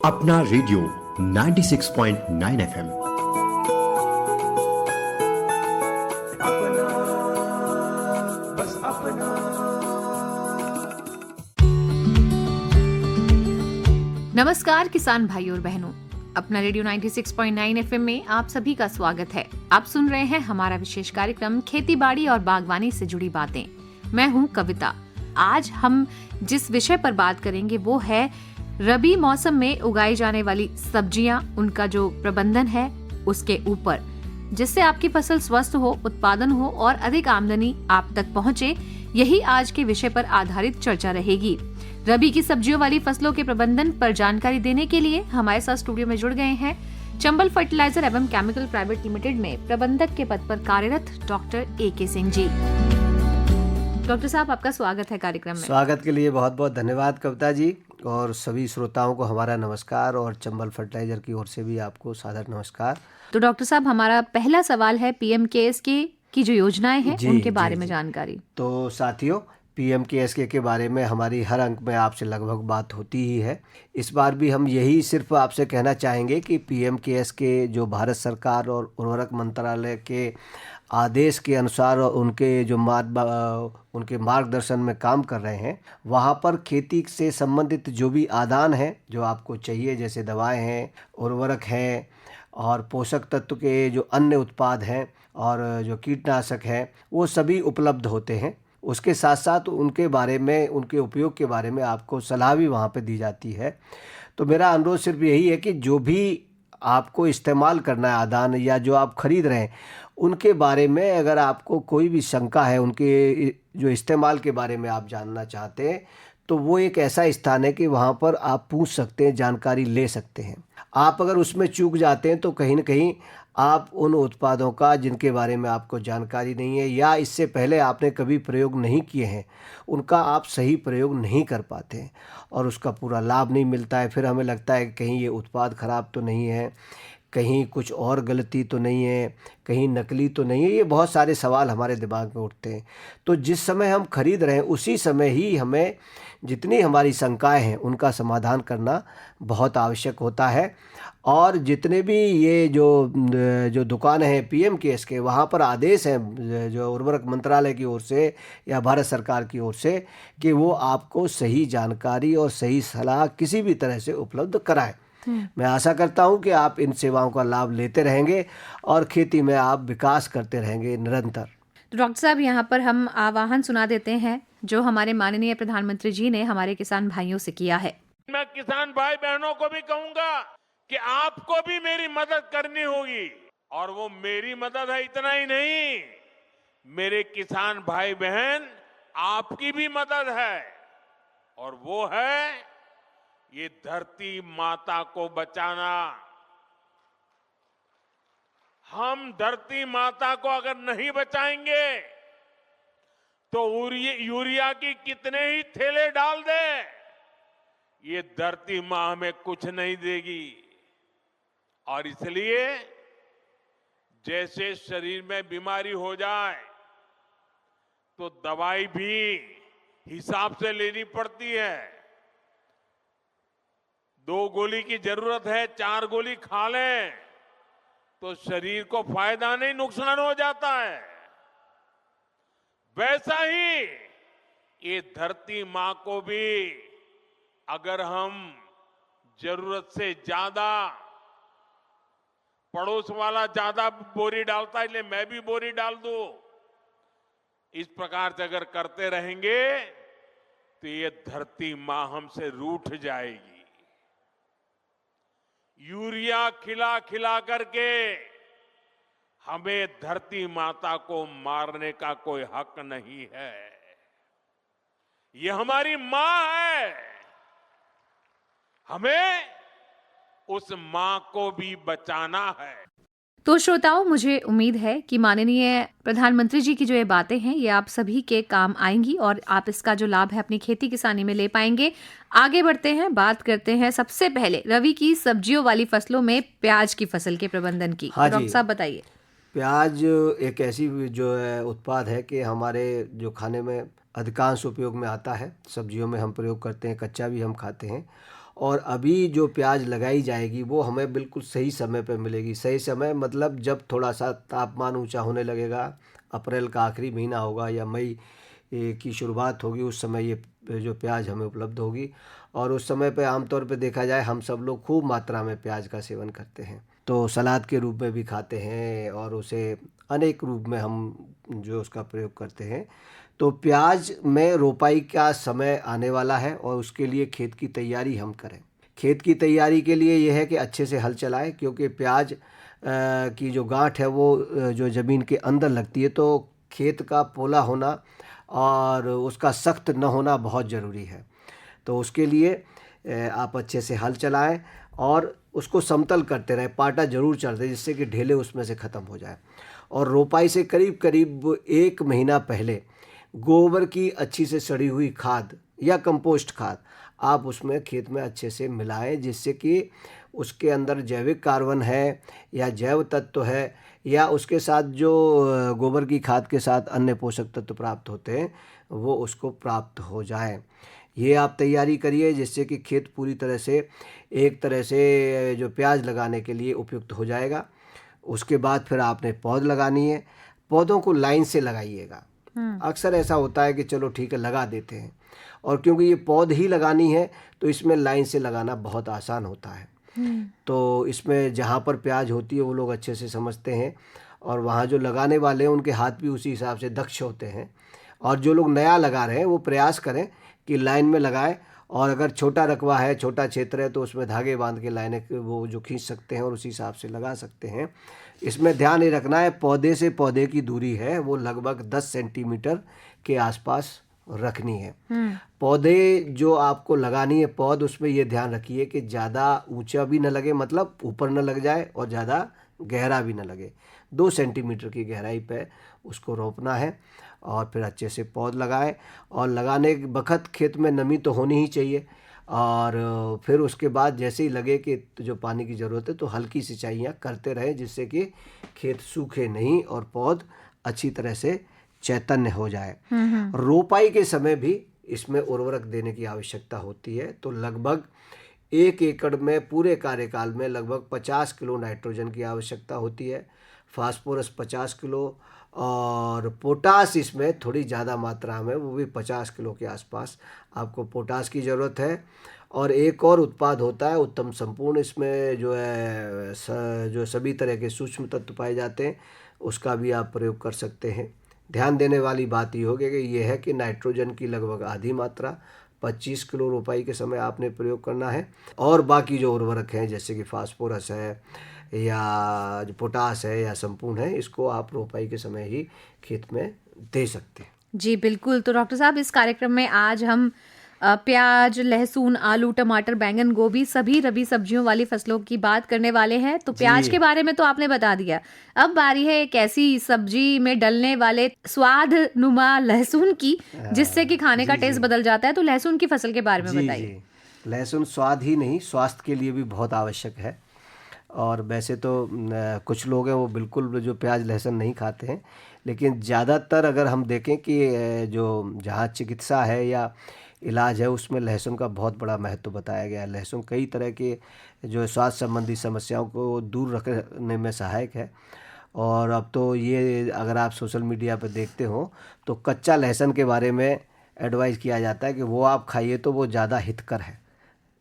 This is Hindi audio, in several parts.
अपना रेडियो 96.9 एफएम। अपना, बस अपना। नमस्कार किसान भाइयों और बहनों, अपना रेडियो 96.9 एफएम में आप सभी का स्वागत है। आप सुन रहे हैं हमारा विशेष कार्यक्रम खेती बाड़ी और बागवानी से जुड़ी बातें। मैं हूं कविता। आज हम जिस विषय पर बात करेंगे वो है रबी मौसम में उगाई जाने वाली सब्जियां, उनका जो प्रबंधन है उसके ऊपर, जिससे आपकी फसल स्वस्थ हो, उत्पादन हो और अधिक आमदनी आप तक पहुंचे। यही आज के विषय पर आधारित चर्चा रहेगी। रबी की सब्जियों वाली फसलों के प्रबंधन पर जानकारी देने के लिए हमारे साथ स्टूडियो में जुड़ गए हैं चंबल फर्टिलाइजर एवं केमिकल प्राइवेट लिमिटेड में प्रबंधक के पद पर कार्यरत doctor AK Singh ji. Doctor साहब, आपका स्वागत है कार्यक्रम में। स्वागत के लिए बहुत बहुत धन्यवाद कविता जी, और सभी श्रोताओं को हमारा नमस्कार, और चंबल फर्टिलाइजर की ओर से भी आपको सादर नमस्कार। तो डॉक्टर साहब, हमारा पहला सवाल है PMKSK की जो योजनाएं हैं उनके बारे में जानकारी। तो साथियों, PMKSK के बारे में हमारी हर अंक में आपसे लगभग बात होती ही है। इस बार भी हम यही सिर्फ आपसे कहना चाहेंगे कि PMKSK जो भारत सरकार और उर्वरक मंत्रालय के आदेश के अनुसार उनके जो उनके मार्गदर्शन में काम कर रहे हैं, वहाँ पर खेती से संबंधित जो भी आदान हैं जो आपको चाहिए, जैसे दवाएं हैं, उर्वरक हैं और पोषक तत्व के जो अन्य उत्पाद हैं और जो कीटनाशक हैं, वो सभी उपलब्ध होते हैं। उसके साथ साथ उनके बारे में, उनके उपयोग के बारे में आपको सलाह भी वहाँ पे दी जाती है। तो मेरा अनुरोध सिर्फ यही है कि जो भी आपको इस्तेमाल करना है आदान, या जो आप खरीद रहे हैं, उनके बारे में अगर आपको कोई भी शंका है, उनके जो इस्तेमाल के बारे में आप जानना चाहते हैं, तो वो एक ऐसा स्थान है कि वहाँ पर आप पूछ सकते हैं, जानकारी ले सकते हैं। आप अगर उसमें चूक जाते हैं तो कहीं ना कहीं आप उन उत्पादों का जिनके बारे में आपको जानकारी नहीं है या इससे पहले आपने कभी प्रयोग नहीं किए हैं, उनका आप सही प्रयोग नहीं कर पाते हैं और उसका पूरा लाभ नहीं मिलता है। फिर हमें लगता है कि कहीं ये उत्पाद ख़राब तो नहीं है, कहीं कुछ और गलती तो नहीं है, कहीं नकली तो नहीं है। ये बहुत सारे सवाल हमारे दिमाग में उठते हैं। तो जिस समय हम खरीद रहे हैं उसी समय ही हमें जितनी हमारी शंकाएं हैं उनका समाधान करना बहुत आवश्यक होता है। और जितने भी ये जो दुकान है PMKS के, वहाँ पर आदेश हैं जो उर्वरक मंत्रालय की ओर से या भारत सरकार की ओर से कि वो आपको सही जानकारी और सही सलाह किसी भी तरह से उपलब्ध कराएं। मैं आशा करता हूं कि आप इन सेवाओं का लाभ लेते रहेंगे और खेती में आप विकास करते रहेंगे निरंतर। तो डॉक्टर साहब, यहाँ पर हम आह्वान सुना देते हैं जो हमारे माननीय प्रधानमंत्री जी ने हमारे किसान भाइयों से किया है। मैं किसान भाई बहनों को भी कहूंगा कि आपको भी मेरी मदद करनी होगी, और वो मेरी मदद है इतना ही नहीं, मेरे किसान भाई बहन आपकी भी मदद है, और वो है ये धरती माता को बचाना। हम धरती माता को अगर नहीं बचाएंगे तो यूरिया की कितने ही थैले डाल दे, ये धरती मां हमें कुछ नहीं देगी। और इसलिए जैसे शरीर में बीमारी हो जाए तो दवाई भी हिसाब से लेनी पड़ती है। 2 गोली की जरूरत है, 4 गोली खा लें तो शरीर को फायदा नहीं, नुकसान हो जाता है। वैसा ही ये धरती मां को भी अगर हम जरूरत से ज्यादा, पड़ोस वाला ज्यादा बोरी डालता है इसलिए मैं भी बोरी डाल दूं, इस प्रकार से अगर करते रहेंगे तो ये धरती मां हमसे रूठ जाएगी। यूरिया खिला खिला करके हमें धरती माता को मारने का कोई हक नहीं है। ये हमारी मां है, हमें उस मां को भी बचाना है। तो श्रोताओं, मुझे उम्मीद है कि माननीय प्रधानमंत्री जी की जो ये बातें हैं ये आप सभी के काम आएंगी और आप इसका जो लाभ है अपनी खेती किसानी में ले पाएंगे। आगे बढ़ते हैं, बात करते हैं सबसे पहले रबी की सब्जियों वाली फसलों में प्याज की फसल के प्रबंधन की। हाँ डॉक्टर साहब बताइए। प्याज एक ऐसी जो है उत्पाद है कि हमारे जो खाने में अधिकांश उपयोग में आता है। सब्जियों में हम प्रयोग करते हैं, कच्चा भी हम खाते हैं और अभी जो प्याज लगाई जाएगी वो हमें बिल्कुल सही समय पे मिलेगी। सही समय मतलब जब थोड़ा सा तापमान ऊंचा होने लगेगा, अप्रैल का आखिरी महीना होगा या मई की शुरुआत होगी, उस समय ये जो प्याज हमें उपलब्ध होगी। और उस समय पे आमतौर पे देखा जाए हम सब लोग खूब मात्रा में प्याज का सेवन करते हैं, तो सलाद के रूप में भी खाते हैं और उसे अनेक रूप में हम जो उसका प्रयोग करते हैं। तो प्याज में रोपाई का समय आने वाला है और उसके लिए खेत की तैयारी हम करें। खेत की तैयारी के लिए यह है कि अच्छे से हल चलाएं, क्योंकि प्याज की जो गांठ है वो जो ज़मीन के अंदर लगती है, तो खेत का पोला होना और उसका सख्त न होना बहुत ज़रूरी है। तो उसके लिए आप अच्छे से हल चलाएं और उसको समतल करते रहें, पाटा जरूर चढ़ दें जिससे कि ढेले उसमें से ख़त्म हो जाए। और रोपाई से करीब करीब 1 महीना पहले गोबर की अच्छी से सड़ी हुई खाद या कंपोस्ट खाद आप उसमें खेत में अच्छे से मिलाएं, जिससे कि उसके अंदर जैविक कार्बन है या जैव तत्व है या उसके साथ जो गोबर की खाद के साथ अन्य पोषक तत्व प्राप्त होते हैं वो उसको प्राप्त हो जाए। ये आप तैयारी करिए जिससे कि खेत पूरी तरह से एक तरह से जो प्याज लगाने के लिए उपयुक्त हो जाएगा। उसके बाद फिर आपने पौध लगानी है। पौधों को लाइन से लगाइएगा। अक्सर ऐसा होता है कि चलो ठीक है लगा देते हैं, और क्योंकि ये पौध ही लगानी है तो इसमें लाइन से लगाना बहुत आसान होता है। तो इसमें जहाँ पर प्याज होती है वो लोग अच्छे से समझते हैं, और वहाँ जो लगाने वाले हैं उनके हाथ भी उसी हिसाब से दक्ष होते हैं। और जो लोग नया लगा रहे हैं वो प्रयास करें कि लाइन में लगाएं, और अगर छोटा रकबा है, छोटा क्षेत्र है, तो उसमें धागे बांध के लाइनें वो जो खींच सकते हैं और उसी हिसाब से लगा सकते हैं। इसमें ध्यान ये रखना है पौधे से पौधे की दूरी है वो लगभग 10 सेंटीमीटर के आसपास रखनी है। पौधे जो आपको लगानी है पौध, उसमें ये ध्यान रखिए कि ज़्यादा ऊंचा भी न लगे, मतलब ऊपर न लग जाए, और ज़्यादा गहरा भी न लगे। 2 सेंटीमीटर की गहराई पे उसको रोपना है और फिर अच्छे से पौध लगाएं। और लगाने के वक्त खेत में नमी तो होनी ही चाहिए, और फिर उसके बाद जैसे ही लगे कि जो पानी की ज़रूरत है तो हल्की सिंचाइयाँ करते रहें, जिससे कि खेत सूखे नहीं और पौध अच्छी तरह से चैतन्य हो जाए। रोपाई के समय भी इसमें उर्वरक देने की आवश्यकता होती है। तो लगभग 1 एकड़ में पूरे कार्यकाल में लगभग 50 किलो नाइट्रोजन की आवश्यकता होती है, फास्फोरस 50 किलो, और पोटास इसमें थोड़ी ज़्यादा मात्रा में, वो भी 50 किलो के आसपास आपको पोटास की ज़रूरत है। और एक और उत्पाद होता है उत्तम संपूर्ण, इसमें जो है जो सभी तरह के सूक्ष्म तत्व पाए जाते हैं, उसका भी आप प्रयोग कर सकते हैं। ध्यान देने वाली बात ये होगी कि ये है कि नाइट्रोजन की लगभग आधी मात्रा 25 किलो रोपाई के समय आपने प्रयोग करना है, और बाकी जो उर्वरक हैं जैसे कि फास्फोरस है या जो पोटास है या संपूर्ण है, इसको आप रोपाई के समय ही खेत में दे सकते हैं। जी बिल्कुल। तो डॉक्टर साहब, इस कार्यक्रम में आज हम प्याज, लहसुन, आलू, टमाटर, बैंगन, गोभी, सभी रबी सब्जियों वाली फसलों की बात करने वाले हैं। तो प्याज के बारे में तो आपने बता दिया, अब बारी है एक ऐसी सब्जी में डलने वाले स्वाद नुमा लहसुन की, जिससे कि खाने का टेस्ट बदल जाता है। तो लहसुन की फसल के बारे में बताइए। लहसुन स्वाद ही नहीं, स्वास्थ्य के लिए भी बहुत आवश्यक है। और वैसे तो कुछ लोग हैं वो बिल्कुल जो प्याज लहसुन नहीं खाते हैं, लेकिन ज़्यादातर अगर हम देखें कि जो जहाँ चिकित्सा है या इलाज है उसमें लहसुन का बहुत बड़ा महत्व बताया गया है। लहसुन कई तरह के जो स्वास्थ्य संबंधी समस्याओं को दूर रखने में सहायक है। और अब तो ये अगर आप सोशल मीडिया पर देखते हो तो कच्चा लहसुन के बारे में एडवाइस किया जाता है कि वो आप खाइए तो वो ज़्यादा हितकर है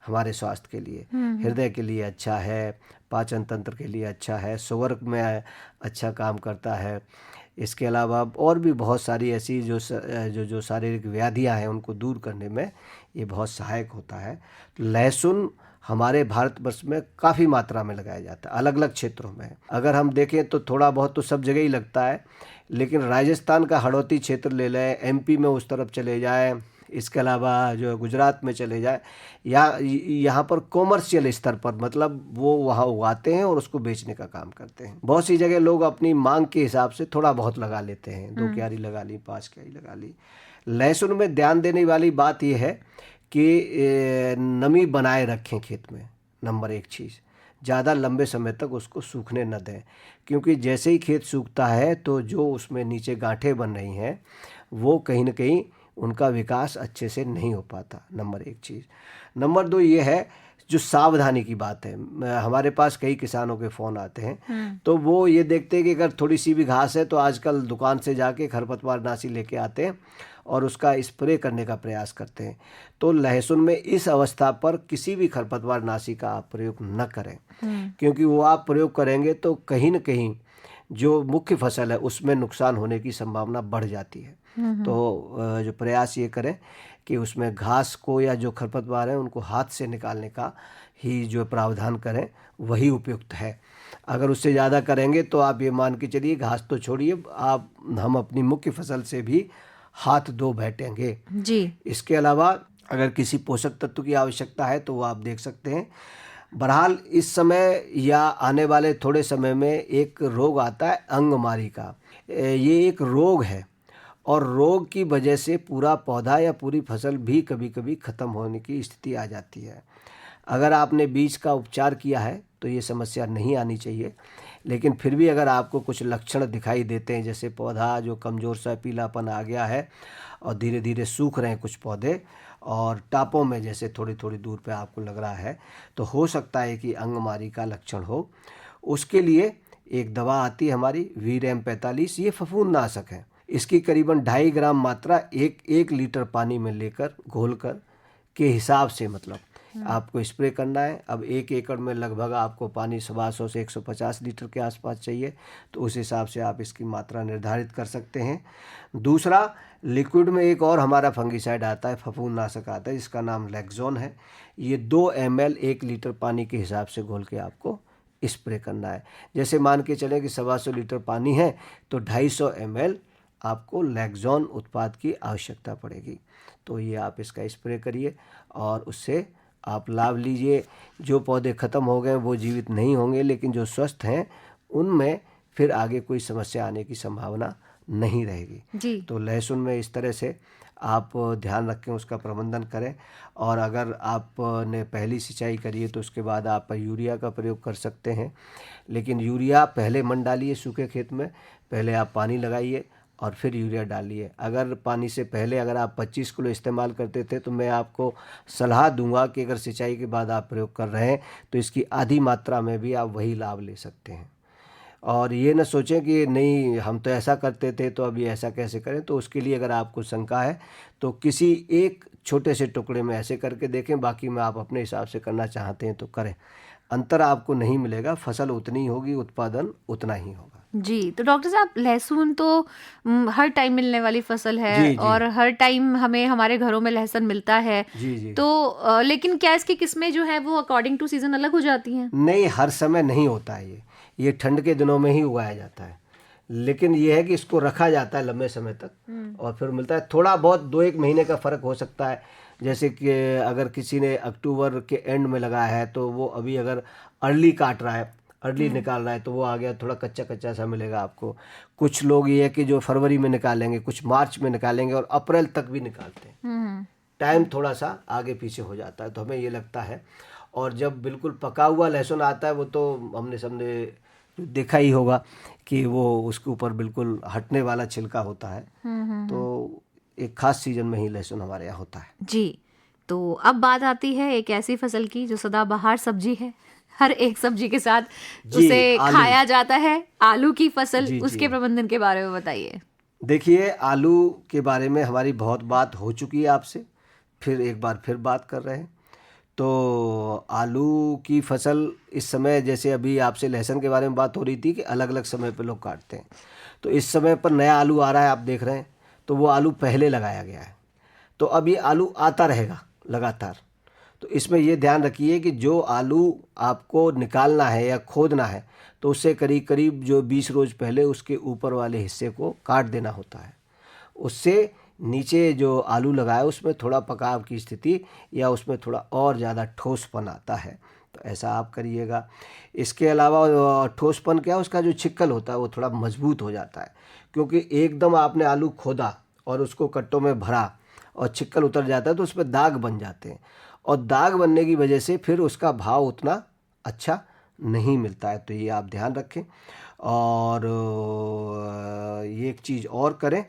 हमारे स्वास्थ्य के लिए। हृदय के लिए अच्छा है, पाचन तंत्र के लिए अच्छा है, शुगर में अच्छा काम करता है। इसके अलावा और भी बहुत सारी ऐसी जो शारीरिक व्याधियां हैं उनको दूर करने में ये बहुत सहायक होता है। लहसुन हमारे भारतवर्ष में काफ़ी मात्रा में लगाया जाता है, अलग अलग क्षेत्रों में। अगर हम देखें तो थोड़ा बहुत तो सब जगह ही लगता है, लेकिन राजस्थान का हड़ौती क्षेत्र ले लें, एमपी में उस तरफ चले जाएं, इसके अलावा जो गुजरात में चले जाए, या यहाँ पर कॉमर्शियल स्तर पर, मतलब वो वहाँ उगाते हैं और उसको बेचने का काम करते हैं। बहुत सी जगह लोग अपनी मांग के हिसाब से थोड़ा बहुत लगा लेते हैं, 2 क्यारी लगा ली, 5 क्यारी लगा ली। लहसुन में ध्यान देने वाली बात यह है कि नमी बनाए रखें खेत में। नंबर 1 चीज़, ज़्यादा लंबे समय तक उसको सूखने न दें, क्योंकि जैसे ही खेत सूखता है तो जो उसमें नीचे गांठें बन रही हैं वो कहीं ना कहीं उनका विकास अच्छे से नहीं हो पाता। नंबर 1 चीज़। नंबर 2 ये है जो सावधानी की बात है, हमारे पास कई किसानों के फ़ोन आते हैं तो वो ये देखते हैं कि अगर थोड़ी सी भी घास है तो आजकल दुकान से जाके खरपतवारनाशी लेके आते हैं और उसका स्प्रे करने का प्रयास करते हैं। तो लहसुन में इस अवस्था पर किसी भी खरपतवारनाशी का आप प्रयोग न करें, क्योंकि वो आप प्रयोग करेंगे तो कहीं न कहीं जो मुख्य फसल है उसमें नुकसान होने की संभावना बढ़ जाती है। तो जो प्रयास ये करें कि उसमें घास को या जो खरपतवार है उनको हाथ से निकालने का ही जो प्रावधान करें वही उपयुक्त है। अगर उससे ज़्यादा करेंगे तो आप ये मान के चलिए, घास तो छोड़िए, हम अपनी मुख्य फसल से भी हाथ धो बैठेंगे जी। इसके अलावा अगर किसी पोषक तत्व की आवश्यकता है तो वो आप देख सकते हैं। बहरहाल इस समय या आने वाले थोड़े समय में एक रोग आता है अंगमारी का। ये एक रोग है और रोग की वजह से पूरा पौधा या पूरी फसल भी कभी कभी ख़त्म होने की स्थिति आ जाती है। अगर आपने बीज का उपचार किया है तो ये समस्या नहीं आनी चाहिए, लेकिन फिर भी अगर आपको कुछ लक्षण दिखाई देते हैं, जैसे पौधा जो कमज़ोर सा पीलापन आ गया है और धीरे धीरे सूख रहे हैं कुछ पौधे और टापों में जैसे थोड़ी थोड़ी दूर पे आपको लग रहा है, तो हो सकता है कि अंगमारी का लक्षण हो। उसके लिए एक दवा आती है हमारी वीरेम 45, ये फफूंदनाशक है। इसकी करीबन 2.5 ग्राम मात्रा एक लीटर पानी में लेकर घोलकर के हिसाब से मतलब आपको स्प्रे करना है। अब 1 एकड़ में लगभग आपको पानी 125 से 150 लीटर के आसपास चाहिए, तो उस हिसाब से आप इसकी मात्रा निर्धारित कर सकते हैं। दूसरा, लिक्विड में एक और हमारा फंगिसाइड आता है, फफूंदनाशक आता है, जिसका नाम लेक्सोन है। ये 2 ml 1 लीटर पानी के हिसाब से घोल के आपको स्प्रे करना है। जैसे मान के चलें कि 125 लीटर पानी है तो 250 ml आपको लेक्सोन उत्पाद की आवश्यकता पड़ेगी। तो ये आप इसका स्प्रे करिए और उससे आप लाभ लीजिए। जो पौधे ख़त्म हो गए वो जीवित नहीं होंगे, लेकिन जो स्वस्थ हैं उनमें फिर आगे कोई समस्या आने की संभावना नहीं रहेगी जी। तो लहसुन में इस तरह से आप ध्यान रखें, उसका प्रबंधन करें। और अगर आपने पहली सिंचाई करी है तो उसके बाद आप यूरिया का प्रयोग कर सकते हैं, लेकिन यूरिया पहले मत डालिए सूखे खेत में, पहले आप पानी लगाइए और फिर यूरिया डालिए। अगर पानी से पहले अगर आप 25 किलो इस्तेमाल करते थे तो मैं आपको सलाह दूंगा कि अगर सिंचाई के बाद आप प्रयोग कर रहे हैं तो इसकी आधी मात्रा में भी आप वही लाभ ले सकते हैं। और ये न सोचें कि नहीं हम तो ऐसा करते थे तो अभी ऐसा कैसे करें। तो उसके लिए अगर आपको शंका है तो किसी एक छोटे से टुकड़े में ऐसे करके देखें, बाकी में आप अपने हिसाब से करना चाहते हैं तो करें। अंतर आपको नहीं मिलेगा, फसल उतनी ही होगी, उत्पादन उतना ही होगा। जी। तो डॉक्टर साहब, लहसुन तो हर टाइम मिलने वाली फसल है जी, जी। और हर टाइम हमें हमारे घरों में लहसुन मिलता है। जी जी। तो लेकिन क्या इसकी किस्में जो है वो अकॉर्डिंग टू सीजन अलग हो जाती हैं? नहीं, हर समय नहीं होता है ये ठंड के दिनों में ही उगाया जाता है, लेकिन ये है कि इसको रखा जाता है लंबे समय तक और फिर मिलता है। थोड़ा बहुत 2-1 महीने का फ़र्क हो सकता है, जैसे कि अगर किसी ने अक्टूबर के एंड में लगाया है तो वो अभी अगर अर्ली काट रहा है, अर्ली निकाल रहा है तो वो आ गया थोड़ा कच्चा कच्चा सा मिलेगा आपको। कुछ लोग ये है कि जो फरवरी में निकालेंगे, कुछ मार्च में निकालेंगे और अप्रैल तक भी निकालते हैं। टाइम थोड़ा सा आगे पीछे हो जाता है, तो हमें ये लगता है। और जब बिल्कुल पका हुआ लहसुन आता है वो तो हमने सबने देखा ही होगा कि वो उसके ऊपर बिल्कुल हटने वाला छिलका होता है। तो एक खास सीजन में ही लहसुन हमारे यहाँ होता है। जी। तो अब बात आती है एक ऐसी फसल की जो सदाबहार सब्जी है, हर एक सब्जी के साथ जी, उसे आलू। खाया जाता है, आलू की फसल। जी, उसके जी। प्रबंधन के बारे में बताइए। देखिए, आलू के बारे में हमारी बहुत बात हो चुकी है आपसे, फिर एक बार फिर बात कर रहे हैं। तो आलू की फसल इस समय, जैसे अभी आपसे लहसुन के बारे में बात हो रही थी कि अलग अलग समय पे लोग काटते हैं, तो इस समय पर नया आलू आ रहा है, आप देख रहे हैं। तो वो आलू पहले लगाया गया है, तो अब ये आलू आता रहेगा लगातार। तो इसमें ये ध्यान रखिए कि जो आलू आपको निकालना है या खोदना है तो उससे करीब करीब जो 20 रोज़ पहले उसके ऊपर वाले हिस्से को काट देना होता है। उससे नीचे जो आलू लगाया उसमें थोड़ा पकाव की स्थिति या उसमें थोड़ा और ज़्यादा ठोसपन आता है, तो ऐसा आप करिएगा। इसके अलावा ठोसपन क्या है, उसका जो छिक्कल होता है वो थोड़ा मजबूत हो जाता है, क्योंकि एकदम आपने आलू खोदा और उसको कट्टों में भरा और छिक्कल उतर जाता है तो उस पर दाग बन जाते हैं, और दाग बनने की वजह से फिर उसका भाव उतना अच्छा नहीं मिलता है। तो ये आप ध्यान रखें। और ये एक चीज़ और करें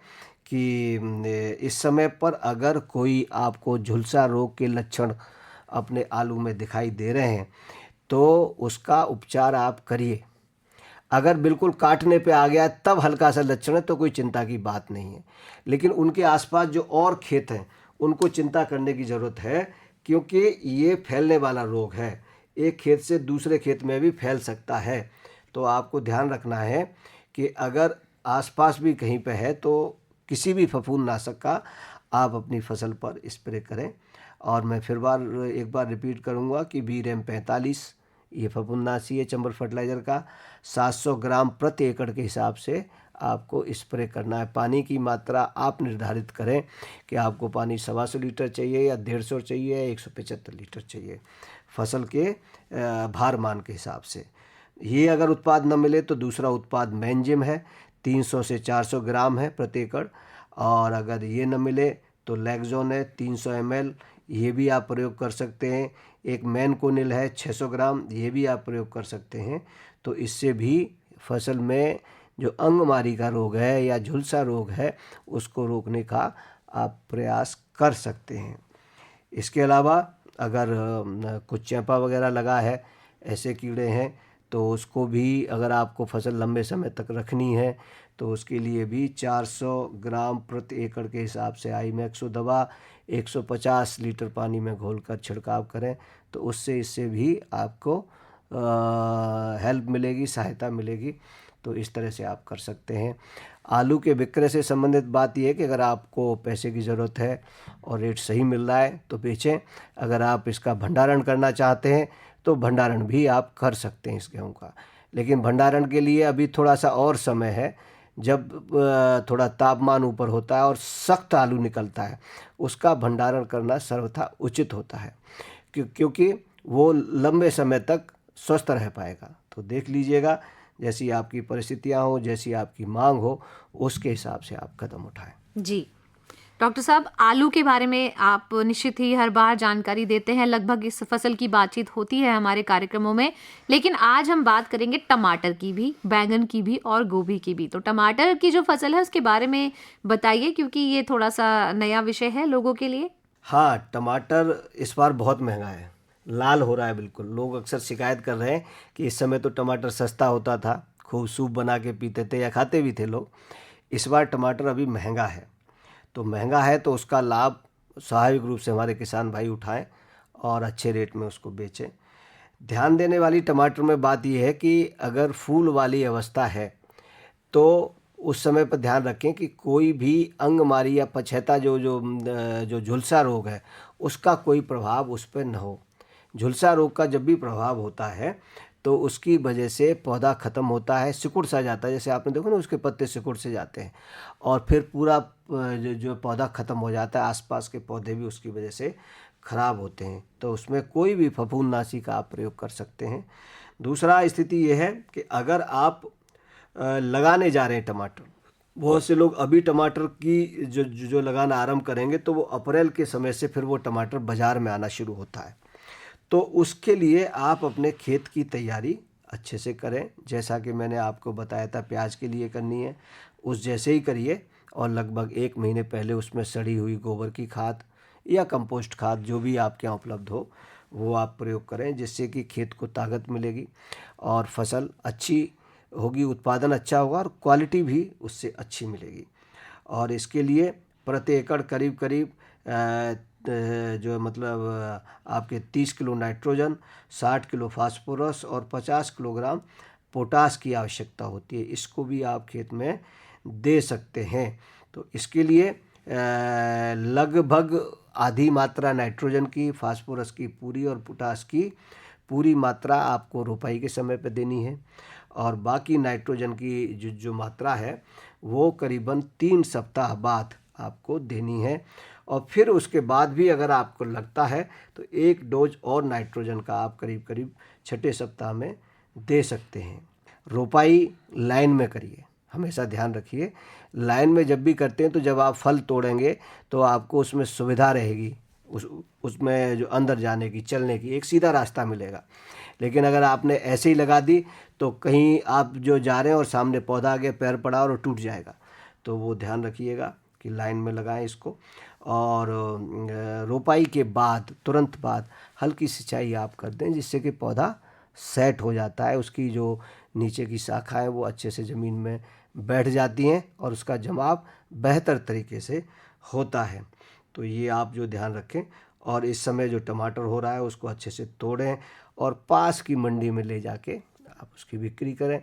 कि इस समय पर अगर कोई आपको झुलसा रोग के लक्षण अपने आलू में दिखाई दे रहे हैं तो उसका उपचार आप करिए। अगर बिल्कुल काटने पे आ गया तब हल्का सा लक्षण है तो कोई चिंता की बात नहीं है, लेकिन उनके आसपास जो और खेत हैं उनको चिंता करने की ज़रूरत है, क्योंकि ये फैलने वाला रोग है, एक खेत से दूसरे खेत में भी फैल सकता है। तो आपको ध्यान रखना है कि अगर आसपास भी कहीं पे है तो किसी भी फफूंदनाशक का आप अपनी फसल पर स्प्रे करें। और मैं फिर एक बार रिपीट करूंगा कि BRAM 45 ये फफूंदनाशी है चंबल फर्टिलाइज़र का, 700 ग्राम प्रति एकड़ के हिसाब से आपको स्प्रे करना है। पानी की मात्रा आप निर्धारित करें कि आपको पानी 125 लीटर चाहिए या 150 चाहिए या 175 लीटर चाहिए, फसल के भार मान के हिसाब से। ये अगर उत्पाद न मिले तो दूसरा उत्पाद मैंजिम है, 300 से 400 ग्राम है प्रति एकड़। और अगर ये न मिले तो लैक्सोन है 300 ml, ये भी आप प्रयोग कर सकते हैं। एक मैनकोनिल है 600 ग्राम, ये भी आप प्रयोग कर सकते हैं। तो इससे भी फसल में जो अंगमारी का रोग है या झुलसा रोग है उसको रोकने का आप प्रयास कर सकते हैं। इसके अलावा अगर कुछ चैपा वगैरह लगा है, ऐसे कीड़े हैं, तो उसको भी अगर आपको फसल लंबे समय तक रखनी है तो उसके लिए भी 400 ग्राम प्रति एकड़ के हिसाब से आईमैक्सो दवा 150 लीटर पानी में घोलकर छिड़काव करें, तो उससे इससे भी आपको हेल्प मिलेगी, सहायता मिलेगी। तो इस तरह से आप कर सकते हैं। आलू के विक्रय से संबंधित बात यह है कि अगर आपको पैसे की ज़रूरत है और रेट सही मिल रहा है तो बेचें। अगर आप इसका भंडारण करना चाहते हैं तो भंडारण भी आप कर सकते हैं इस गेहूँ का, लेकिन भंडारण के लिए अभी थोड़ा सा और समय है। जब थोड़ा तापमान ऊपर होता है और सख्त आलू निकलता है, उसका भंडारण करना सर्वथा उचित होता है, क्योंकि वो लंबे समय तक स्वस्थ रह पाएगा। तो देख लीजिएगा, जैसी आपकी परिस्थितियां हो, जैसी आपकी मांग हो, उसके हिसाब से आप कदम उठाएं। जी डॉक्टर साहब, आलू के बारे में आप निश्चित ही हर बार जानकारी देते हैं, लगभग इस फसल की बातचीत होती है हमारे कार्यक्रमों में, लेकिन आज हम बात करेंगे टमाटर की भी, बैंगन की भी और गोभी की भी। तो टमाटर की जो फसल है उसके बारे में बताइए, क्योंकि ये थोड़ा सा नया विषय है लोगों के लिए। हाँ, टमाटर इस बार बहुत महंगा है, लाल हो रहा है बिल्कुल। लोग अक्सर शिकायत कर रहे हैं कि इस समय तो टमाटर सस्ता होता था, खूब सूप बना के पीते थे या खाते भी थे लोग। इस बार टमाटर अभी महंगा है, तो महंगा है तो उसका लाभ स्वाभाविक रूप से हमारे किसान भाई उठाएं और अच्छे रेट में उसको बेचें। ध्यान देने वाली टमाटर में बात यह है कि अगर फूल वाली अवस्था है तो उस समय पर ध्यान रखें कि कोई भी अंगमारी या पछेता जो झुलसा रोग है उसका कोई प्रभाव उस पर न हो। झुलसा रोग का जब भी प्रभाव होता है तो उसकी वजह से पौधा ख़त्म होता है, सिकुड़ सा जाता है, जैसे आपने देखो ना उसके पत्ते सिकुड़ से जाते हैं और फिर पूरा जो पौधा ख़त्म हो जाता है, आसपास के पौधे भी उसकी वजह से ख़राब होते हैं। तो उसमें कोई भी फफूंदनाशी का आप प्रयोग कर सकते हैं। दूसरा स्थिति ये है कि अगर आप लगाने जा रहे हैं टमाटर, बहुत से लोग अभी टमाटर की जो लगाना आरंभ करेंगे तो वो अप्रैल के समय से फिर वो टमाटर बाज़ार में आना शुरू होता है। तो उसके लिए आप अपने खेत की तैयारी अच्छे से करें, जैसा कि मैंने आपको बताया था प्याज के लिए करनी है, उस जैसे ही करिए। और लगभग 1 महीने पहले उसमें सड़ी हुई गोबर की खाद या कंपोस्ट खाद जो भी आपके यहाँ उपलब्ध हो वो आप प्रयोग करें, जिससे कि खेत को ताकत मिलेगी और फसल अच्छी होगी, उत्पादन अच्छा होगा और क्वालिटी भी उससे अच्छी मिलेगी। और इसके लिए प्रति एकड़ करीब करीब जो मतलब आपके 30 किलो नाइट्रोजन, 60 किलो फास्फोरस और 50 किलोग्राम पोटास की आवश्यकता होती है। इसको भी आप खेत में दे सकते हैं। तो इसके लिए लगभग आधी मात्रा नाइट्रोजन की, फास्फोरस की पूरी और पोटास की पूरी मात्रा आपको रोपाई के समय पर देनी है और बाकी नाइट्रोजन की जो मात्रा है वो करीबन 3 सप्ताह बाद आपको देनी है। और फिर उसके बाद भी अगर आपको लगता है तो 1 डोज और नाइट्रोजन का आप करीब करीब 6ठे सप्ताह में दे सकते हैं। रोपाई लाइन में करिए, हमेशा ध्यान रखिए। लाइन में जब भी करते हैं तो जब आप फल तोड़ेंगे तो आपको उसमें सुविधा रहेगी, उसमें जो अंदर जाने की, चलने की एक सीधा रास्ता मिलेगा। लेकिन अगर आपने ऐसे ही लगा दी तो कहीं आप जो जा रहे हैं और सामने पौधा आ गया, पैर पड़ा और टूट जाएगा। तो वो ध्यान रखिएगा कि लाइन में लगाएं इसको। और रोपाई के बाद तुरंत बाद हल्की सिंचाई आप कर दें, जिससे कि पौधा सेट हो जाता है, उसकी जो नीचे की शाखाएं वो अच्छे से ज़मीन में बैठ जाती हैं और उसका जमाव बेहतर तरीके से होता है। तो ये आप जो ध्यान रखें। और इस समय जो टमाटर हो रहा है उसको अच्छे से तोड़ें और पास की मंडी में ले जाके आप उसकी बिक्री करें।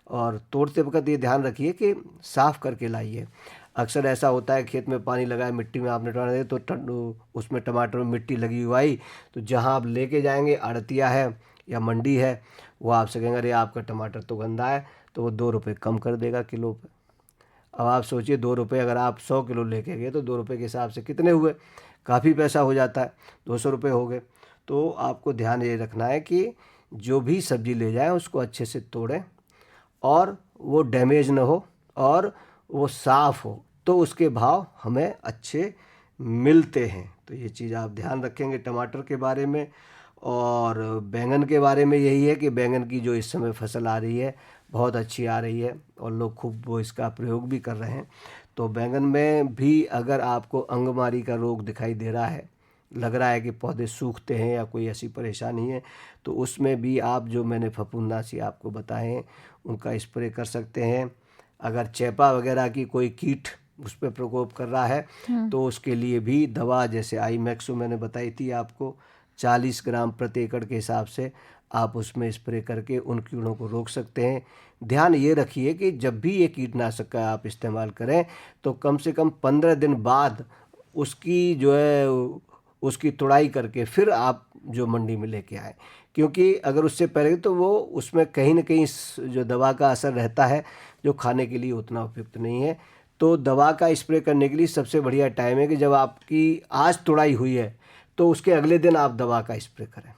और तोड़ते वक्त ये ध्यान रखिए कि साफ़ करके लाइए। अक्सर ऐसा होता है, खेत में पानी लगा है, मिट्टी में आपने टमाटर दिए तो उसमें टमाटर में मिट्टी लगी हुई आई, तो जहाँ आप लेके जाएंगे, आड़तिया है या मंडी है, वो आपसे कहेंगे अरे आपका टमाटर तो गंदा है, तो वो 2 रुपये कम कर देगा किलो पे। अब आप सोचिए 2 रुपये, अगर आप 100 किलो लेके गए तो 2 रुपये के हिसाब से कितने हुए, काफ़ी पैसा हो जाता है, 200 रुपये हो गए। तो आपको ध्यान ये रखना है कि जो भी सब्ज़ी ले जाएं उसको अच्छे से तोड़ें और वो डैमेज ना हो और वो साफ़ हो, तो उसके भाव हमें अच्छे मिलते हैं। तो ये चीज़ आप ध्यान रखेंगे टमाटर के बारे में। और बैंगन के बारे में यही है कि बैंगन की जो इस समय फसल आ रही है बहुत अच्छी आ रही है और लोग खूब वो इसका प्रयोग भी कर रहे हैं। तो बैंगन में भी अगर आपको अंगमारी का रोग दिखाई दे रहा है, लग रहा है कि पौधे सूखते हैं या कोई ऐसी परेशानी है, तो उसमें भी आप जो मैंने फफूंदनाशी आपको बताए हैं उनका स्प्रे कर सकते हैं। अगर चेपा वगैरह की कोई कीट उस पर प्रकोप कर रहा है तो उसके लिए भी दवा, जैसे आई मैक्सो मैंने बताई थी आपको, 40 ग्राम प्रति एकड़ के हिसाब से आप उसमें स्प्रे करके उन कीड़ों को रोक सकते हैं। ध्यान ये रखिए कि जब भी ये कीटनाशक का आप इस्तेमाल करें तो कम से कम 15 दिन बाद उसकी जो है उसकी तुड़ाई करके फिर आप जो मंडी में लेके आएँ, क्योंकि अगर उससे पहले तो वो उसमें कहीं ना कहीं जो दवा का असर रहता है जो खाने के लिए उतना उपयुक्त नहीं है। तो दवा का स्प्रे करने के लिए सबसे बढ़िया टाइम है कि जब आपकी आज तुड़ाई हुई है तो उसके अगले दिन आप दवा का स्प्रे करें,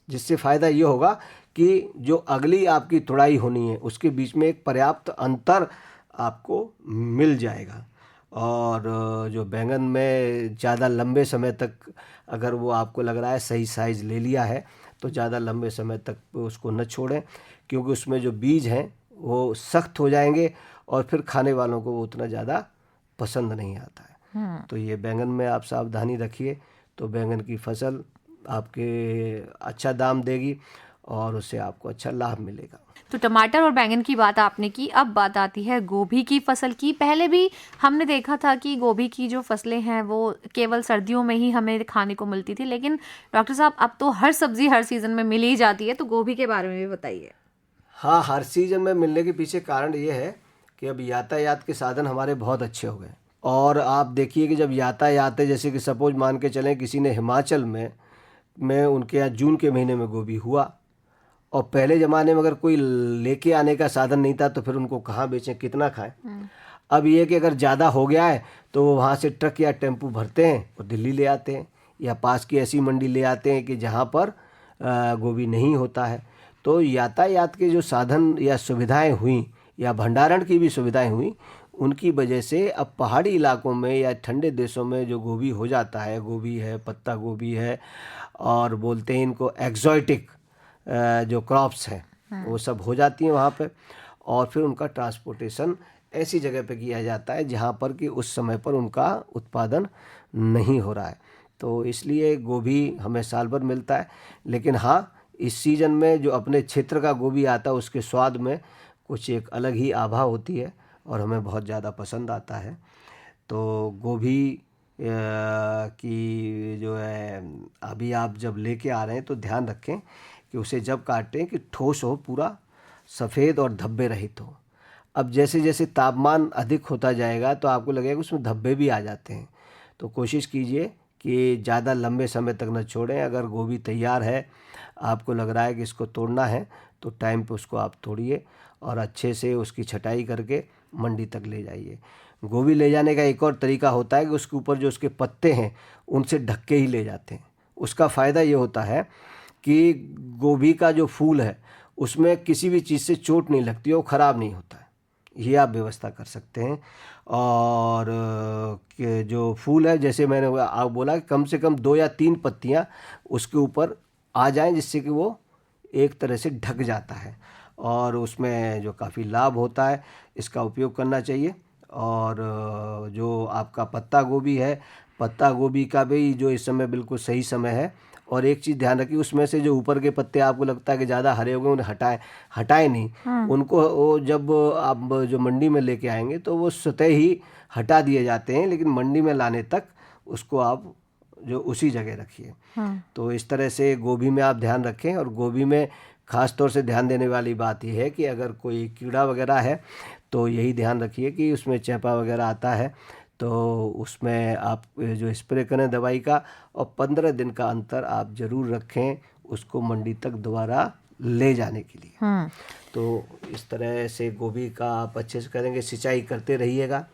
जिससे फ़ायदा ये होगा कि जो अगली आपकी तुड़ाई होनी है उसके बीच में एक पर्याप्त अंतर आपको मिल जाएगा। और जो बैंगन में ज़्यादा लंबे समय तक अगर वो आपको लग रहा है सही साइज़ ले लिया है तो ज़्यादा लंबे समय तक उसको न छोड़ें, क्योंकि उसमें जो बीज हैं वो सख्त हो जाएंगे और फिर खाने वालों को वो उतना ज़्यादा पसंद नहीं आता है। तो ये बैंगन में आप सावधानी रखिए, तो बैंगन की फसल आपके अच्छा दाम देगी और उससे आपको अच्छा लाभ मिलेगा। तो टमाटर और बैंगन की बात आपने की, अब बात आती है गोभी की फसल की। पहले भी हमने देखा था कि गोभी की जो फसलें हैं वो केवल सर्दियों में ही हमें खाने को मिलती थी, लेकिन डॉक्टर साहब अब तो हर सब्जी हर सीज़न में मिल ही जाती है, तो गोभी के बारे में भी बताइए। हाँ, हर सीज़न में मिलने के पीछे कारण ये है कि अब यातायात के साधन हमारे बहुत अच्छे हो गए। और आप देखिए कि जब यातायात है, जैसे कि सपोज मान के चलें किसी ने हिमाचल में उनके यहाँ जून के महीने में गोभी हुआ, और पहले ज़माने में अगर कोई लेके आने का साधन नहीं था तो फिर उनको कहाँ बेचें, कितना खाएं। अब ये कि अगर ज़्यादा हो गया है तो वो वहाँ से ट्रक या टेम्पू भरते हैं और दिल्ली ले आते हैं, या पास की ऐसी मंडी ले आते हैं कि जहाँ पर गोभी नहीं होता है। तो यातायात के जो साधन या सुविधाएं हुई या भंडारण की भी सुविधाएं हुई, उनकी वजह से अब पहाड़ी इलाकों में या ठंडे देशों में जो गोभी हो जाता है, गोभी है, पत्ता गोभी है, और बोलते हैं इनको एक्जॉटिक जो क्रॉप्स हैं वो सब हो जाती हैं वहाँ पे, और फिर उनका ट्रांसपोर्टेशन ऐसी जगह पे किया जाता है जहाँ पर कि उस समय पर उनका उत्पादन नहीं हो रहा है। तो इसलिए गोभी हमें साल भर मिलता है, लेकिन हाँ, इस सीज़न में जो अपने क्षेत्र का गोभी आता है उसके स्वाद में कुछ एक अलग ही आभा होती है और हमें बहुत ज़्यादा पसंद आता है। तो गोभी की जो है अभी आप जब लेके आ रहे हैं तो ध्यान रखें कि उसे जब काटें कि ठोस हो, पूरा सफ़ेद और धब्बे रहित हो। अब जैसे जैसे तापमान अधिक होता जाएगा तो आपको लगेगा कि उसमें धब्बे भी आ जाते हैं, तो कोशिश कीजिए कि ज़्यादा लंबे समय तक न छोड़ें। अगर गोभी तैयार है, आपको लग रहा है कि इसको तोड़ना है, तो टाइम पे उसको आप तोड़िए और अच्छे से उसकी छटाई करके मंडी तक ले जाइए। गोभी ले जाने का एक और तरीका होता है कि उसके ऊपर जो उसके पत्ते हैं उनसे ढक के ही ले जाते हैं। उसका फ़ायदा ये होता है कि गोभी का जो फूल है उसमें किसी भी चीज़ से चोट नहीं लगती है, वो ख़राब नहीं होता है। ये आप व्यवस्था कर सकते हैं। और जो फूल है, जैसे मैंने आप बोला, कम से कम 2 या 3 पत्तियां उसके ऊपर आ जाएं, जिससे कि वो एक तरह से ढक जाता है और उसमें जो काफ़ी लाभ होता है, इसका उपयोग करना चाहिए। और जो आपका पत्ता गोभी है, पत्ता गोभी का भी जो इस समय बिल्कुल सही समय है। और एक चीज़ ध्यान रखिए, उसमें से जो ऊपर के पत्ते आपको लगता है कि ज़्यादा हरे हो गए, उन्हें हटाए नहीं। उनको वो जब आप जो मंडी में लेके आएंगे तो वो स्वतः ही हटा दिए जाते हैं, लेकिन मंडी में लाने तक उसको आप जो उसी जगह रखिए। तो इस तरह से गोभी में आप ध्यान रखें। और गोभी में ख़ास तौर से ध्यान देने वाली बात यह है कि अगर कोई कीड़ा वगैरह है तो यही ध्यान रखिए कि उसमें चेपा वगैरह आता है तो उसमें आप जो स्प्रे करें दवाई का, और 15 दिन का अंतर आप ज़रूर रखें उसको मंडी तक दोबारा ले जाने के लिए। तो इस तरह से गोभी का आप अच्छे से करेंगे। सिंचाई करते रहिएगा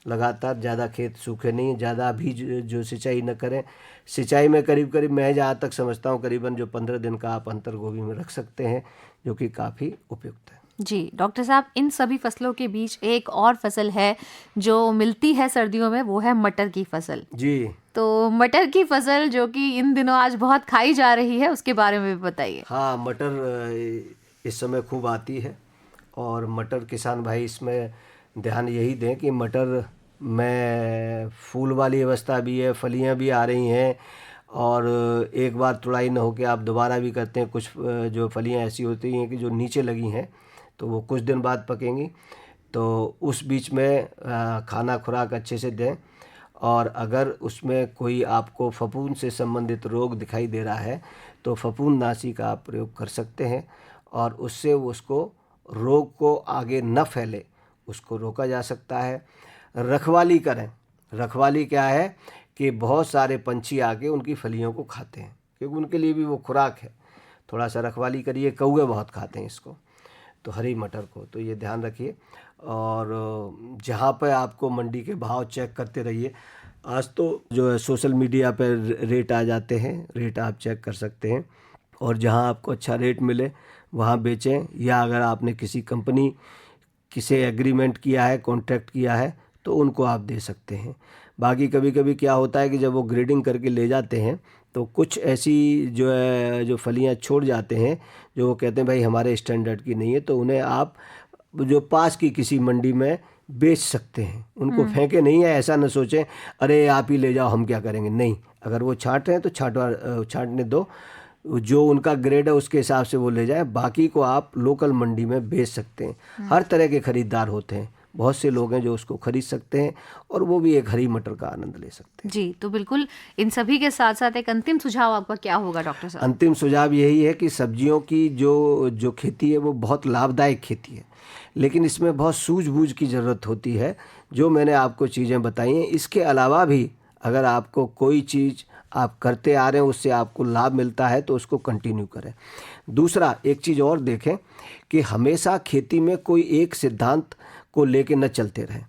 लगातार, ज़्यादा खेत सूखे नहीं, ज़्यादा भी जो सिंचाई न करें। सिंचाई में करीब करीब मैं जहाँ तक समझता हूँ करीबन जो 15 दिन का आप अंतर गोभी में रख सकते हैं, जो कि काफ़ी उपयुक्त है। जी डॉक्टर साहब, इन सभी फसलों के बीच एक और फसल है जो मिलती है सर्दियों में, वो है मटर की फसल। जी, तो मटर की फसल जो कि इन दिनों आज बहुत खाई जा रही है, उसके बारे में भी बताइए। हाँ, मटर इस समय खूब आती है और मटर किसान भाई इसमें ध्यान यही दें कि मटर में फूल वाली अवस्था भी है, फलियां भी आ रही हैं, और एक बार तुड़ाई न होकर आप दोबारा भी करते हैं। कुछ जो फलियां ऐसी होती हैं कि जो नीचे लगी हैं तो वो कुछ दिन बाद पकेंगी। तो उस बीच में खाना खुराक अच्छे से दें। और अगर उसमें कोई आपको फफूंद से संबंधित रोग दिखाई दे रहा है तो फफूंदनाशी का आप प्रयोग कर सकते हैं, और उससे उसको रोग को आगे न फैले उसको रोका जा सकता है। रखवाली करें। रखवाली क्या है कि बहुत सारे पंछी आके उनकी फलियों को खाते हैं, क्योंकि उनके लिए भी वो खुराक है। थोड़ा सा रखवाली करिए। कौवे बहुत खाते हैं इसको, तो हरी मटर को, तो ये ध्यान रखिए। और जहाँ पर आपको मंडी के भाव चेक करते रहिए। आज तो जो है सोशल मीडिया पर रेट आ जाते हैं, रेट आप चेक कर सकते हैं, और जहाँ आपको अच्छा रेट मिले वहाँ बेचें। या अगर आपने किसी कंपनी किसे एग्रीमेंट किया है, कॉन्ट्रैक्ट किया है, तो उनको आप दे सकते हैं। बाकी कभी कभी क्या होता है कि जब वो ग्रेडिंग करके ले जाते हैं तो कुछ ऐसी जो है जो फलियां छोड़ जाते हैं जो वो कहते हैं भाई हमारे स्टैंडर्ड की नहीं है, तो उन्हें आप जो पास की किसी मंडी में बेच सकते हैं। उनको फेंके नहीं है, ऐसा न सोचें अरे आप ही ले जाओ हम क्या करेंगे। नहीं, अगर वो छांट रहे हैं तो छांटने दो, जो उनका ग्रेड है उसके हिसाब से वो ले जाए। बाकी को आप लोकल मंडी में बेच सकते हैं। हर तरह के खरीदार होते हैं, बहुत से लोग हैं जो उसको खरीद सकते हैं और वो भी एक हरी मटर का आनंद ले सकते हैं। जी, तो बिल्कुल इन सभी के साथ साथ एक अंतिम सुझाव आपका क्या होगा डॉक्टर साहब? अंतिम सुझाव यही है कि सब्जियों की जो खेती है वो बहुत लाभदायक खेती है, लेकिन इसमें बहुत सूझबूझ की ज़रूरत होती है। जो मैंने आपको चीज़ें बताई हैं, इसके अलावा भी अगर आपको कोई चीज़ आप करते आ रहे हैं उससे आपको लाभ मिलता है तो उसको कंटिन्यू करें। दूसरा, एक चीज़ और देखें कि हमेशा खेती में कोई एक सिद्धांत को लेके न चलते रहें।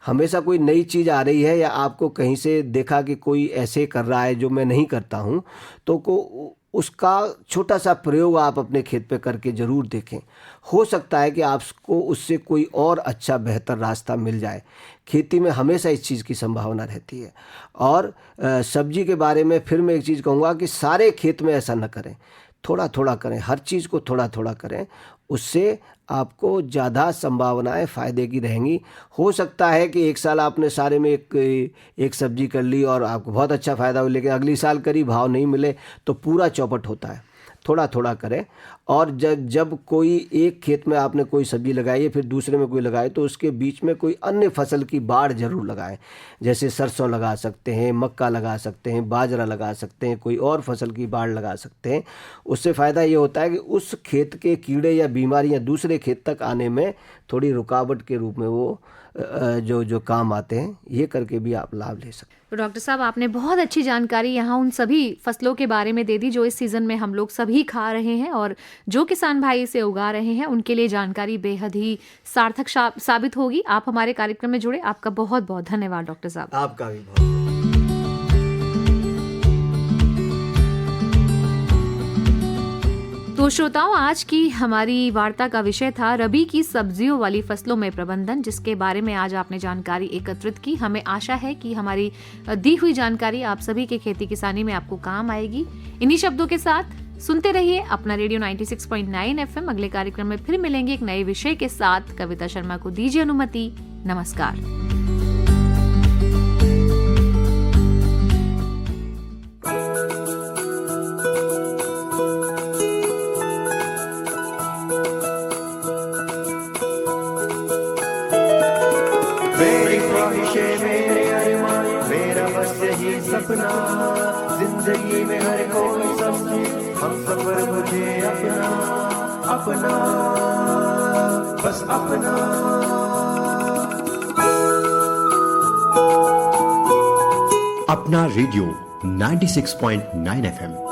हमेशा कोई नई चीज़ आ रही है या आपको कहीं से देखा कि कोई ऐसे कर रहा है जो मैं नहीं करता हूँ, तो उसका छोटा सा प्रयोग आप अपने खेत पे करके ज़रूर देखें। हो सकता है कि आपको उससे कोई और अच्छा बेहतर रास्ता मिल जाए। खेती में हमेशा इस चीज़ की संभावना रहती है। और सब्जी के बारे में फिर मैं एक चीज़ कहूँगा कि सारे खेत में ऐसा न करें, थोड़ा थोड़ा करें, हर चीज़ को थोड़ा थोड़ा करें। उससे आपको ज़्यादा संभावनाएं फ़ायदे की रहेंगी। हो सकता है कि एक साल आपने सारे में एक सब्जी कर ली और आपको बहुत अच्छा फ़ायदा हो, लेकिन अगली साल करी भाव नहीं मिले तो पूरा चौपट होता है। थोड़ा थोड़ा करें। और जब कोई एक खेत में आपने कोई सब्जी लगाई है फिर दूसरे में कोई लगाए, तो उसके बीच में कोई अन्य फसल की बाड़ जरूर लगाएं। जैसे सरसों लगा सकते हैं, मक्का लगा सकते हैं, बाजरा लगा सकते हैं, कोई और फसल की बाड़ लगा सकते हैं। उससे फ़ायदा ये होता है कि उस खेत के कीड़े या बीमारियां दूसरे खेत तक आने में थोड़ी रुकावट के रूप में वो जो काम आते हैं, ये करके भी आप लाभ ले सकते हैं। तो डॉक्टर साहब, आपने बहुत अच्छी जानकारी यहाँ उन सभी फसलों के बारे में दे दी जो इस सीज़न में हम लोग सभी खा रहे हैं, और जो किसान भाई इसे उगा रहे हैं उनके लिए जानकारी बेहद ही सार्थक साबित होगी। आप हमारे कार्यक्रम में जुड़े, आपका बहुत बहुत धन्यवाद डॉक्टर साहब। आपका भी बहुत। तो श्रोताओं, आज की हमारी वार्ता का विषय था रबी की सब्जियों वाली फसलों में प्रबंधन, जिसके बारे में आज आपने जानकारी एकत्रित की। हमें आशा है कि हमारी दी हुई जानकारी आप सभी के खेती किसानी में आपको काम आएगी। इन्हीं शब्दों के साथ सुनते रहिए अपना रेडियो 96.9 FM। अगले कार्यक्रम में फिर मिलेंगे एक नए विषय के साथ। कविता शर्मा को दीजिए अनुमति। नमस्कार। ख्वाहिशें मेरे अरमान, मेरा बस यही सपना, जिंदगी में हर कोई समझे हम सफर मुझे अपना, अपना बस अपना। अपना रेडियो 96.9 FM